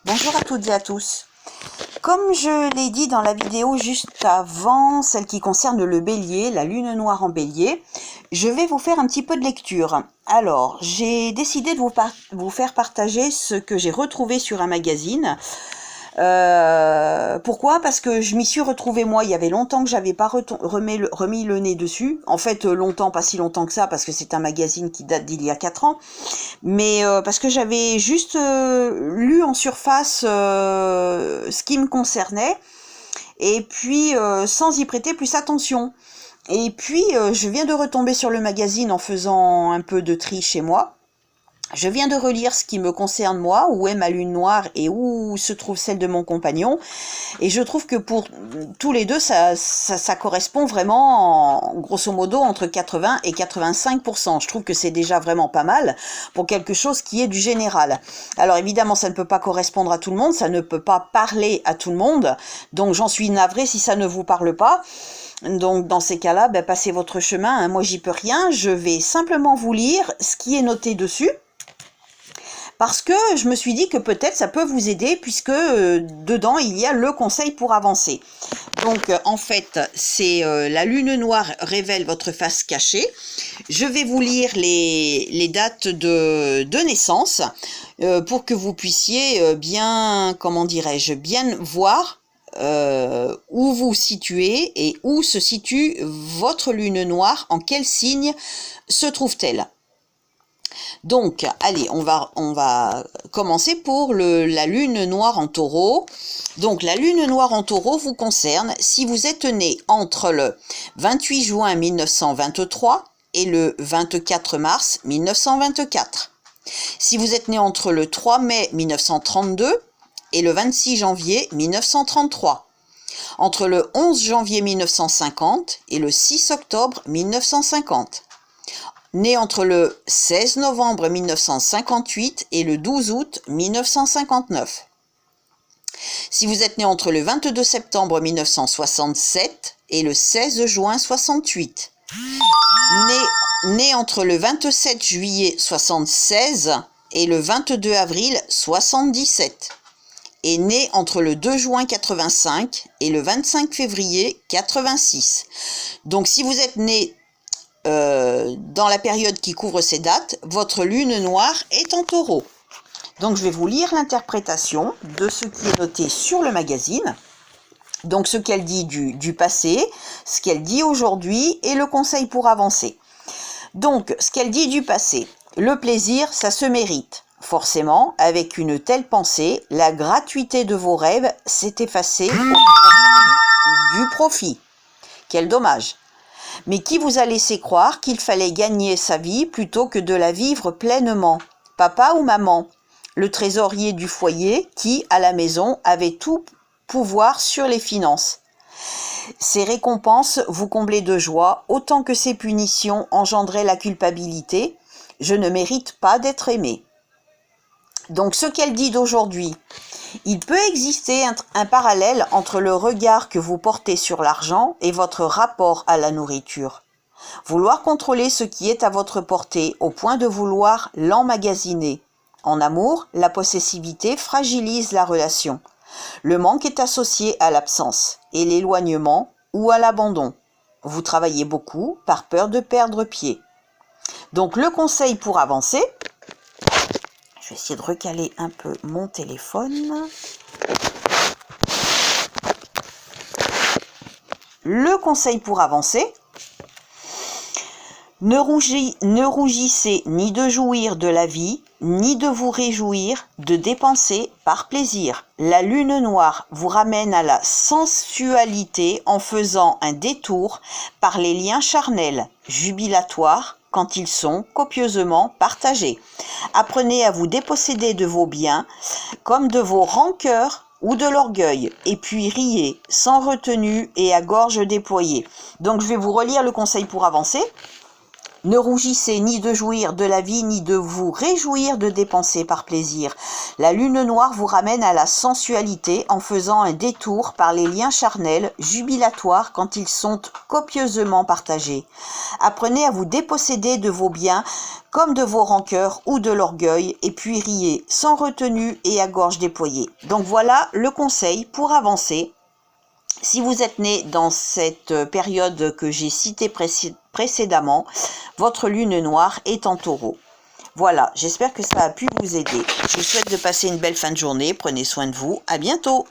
Bonjour à toutes et à tous. Comme je l'ai dit dans la vidéo juste avant, celle qui concerne le bélier, la lune noire en bélier, je vais vous faire un petit peu de lecture. Alors, j'ai décidé de vous faire partager ce que j'ai retrouvé sur un magazine. Pourquoi? Parce que je m'y suis retrouvée moi, il y avait longtemps que j'avais pas remis le nez dessus. En fait, longtemps, pas si longtemps que ça, parce que c'est un magazine qui date d'il y a 4 ans. Mais parce que j'avais juste lu en surface ce qui me concernait, et puis sans y prêter plus attention. Et puis je viens de retomber sur le magazine en faisant un peu de tri chez moi. Je viens de relire ce qui me concerne moi, où est ma lune noire et où se trouve celle de mon compagnon. Et je trouve que pour tous les deux, ça correspond vraiment, grosso modo, entre 80 et 85%. Je trouve que c'est déjà vraiment pas mal pour quelque chose qui est du général. Alors évidemment, ça ne peut pas correspondre à tout le monde, ça ne peut pas parler à tout le monde. Donc j'en suis navrée si ça ne vous parle pas. Donc dans ces cas-là, passez votre chemin, hein. Moi j'y peux rien, je vais simplement vous lire ce qui est noté dessus. Parce que je me suis dit que peut-être ça peut vous aider, puisque dedans il y a le conseil pour avancer. Donc en fait, c'est la lune noire révèle votre face cachée. Je vais vous lire les dates de naissance pour que vous puissiez bien, comment dirais-je, bien voir où vous situez et où se situe votre lune noire, en quel signe se trouve-t-elle. Donc, allez, on va commencer pour la lune noire en taureau. Donc, la lune noire en taureau vous concerne si vous êtes né entre le 28 juin 1923 et le 24 mars 1924. Si vous êtes né entre le 3 mai 1932 et le 26 janvier 1933. Entre le 11 janvier 1950 et le 6 octobre 1950. Né entre le 16 novembre 1958 et le 12 août 1959. Si vous êtes né entre le 22 septembre 1967 et le 16 juin 68. Né entre le 27 juillet 76 et le 22 avril 77. Et né entre le 2 juin 85 et le 25 février 86. Donc si vous êtes né dans la période qui couvre ces dates, votre lune noire est en taureau. Donc je vais vous lire l'interprétation de ce qui est noté sur le magazine. Donc ce qu'elle dit du passé, ce qu'elle dit aujourd'hui et le conseil pour avancer. Donc ce qu'elle dit du passé, le plaisir, ça se mérite. Forcément, avec une telle pensée, la gratuité de vos rêves s'est effacée au profit du profit. Quel dommage! Mais qui vous a laissé croire qu'il fallait gagner sa vie plutôt que de la vivre pleinement? Papa ou maman? Le trésorier du foyer qui, à la maison, avait tout pouvoir sur les finances. Ces récompenses vous comblaient de joie, autant que ces punitions engendraient la culpabilité. Je ne mérite pas d'être aimé. Donc ce qu'elle dit d'aujourd'hui, il peut exister un parallèle entre le regard que vous portez sur l'argent et votre rapport à la nourriture. Vouloir contrôler ce qui est à votre portée au point de vouloir l'emmagasiner. En amour, la possessivité fragilise la relation. Le manque est associé à l'absence et l'éloignement ou à l'abandon. Vous travaillez beaucoup par peur de perdre pied. Donc le conseil pour avancer, je vais essayer de recaler un peu mon téléphone. Le conseil pour avancer, ne rougissez ni de jouir de la vie, ni de vous réjouir de dépenser par plaisir. La lune noire vous ramène à la sensualité en faisant un détour par les liens charnels, jubilatoires, quand ils sont copieusement partagés. Apprenez à vous déposséder de vos biens, comme de vos rancœurs ou de l'orgueil, et puis riez, sans retenue et à gorge déployée. Donc je vais vous relire le conseil pour avancer. Ne rougissez ni de jouir de la vie, ni de vous réjouir de dépenser par plaisir. La lune noire vous ramène à la sensualité en faisant un détour par les liens charnels, jubilatoires quand ils sont copieusement partagés. Apprenez à vous déposséder de vos biens comme de vos rancœurs ou de l'orgueil, et puis riez sans retenue et à gorge déployée. Donc voilà le conseil pour avancer. Si vous êtes né dans cette période que j'ai citée précédemment, votre lune noire est en taureau. Voilà, j'espère que ça a pu vous aider. Je vous souhaite de passer une belle fin de journée. Prenez soin de vous. À bientôt.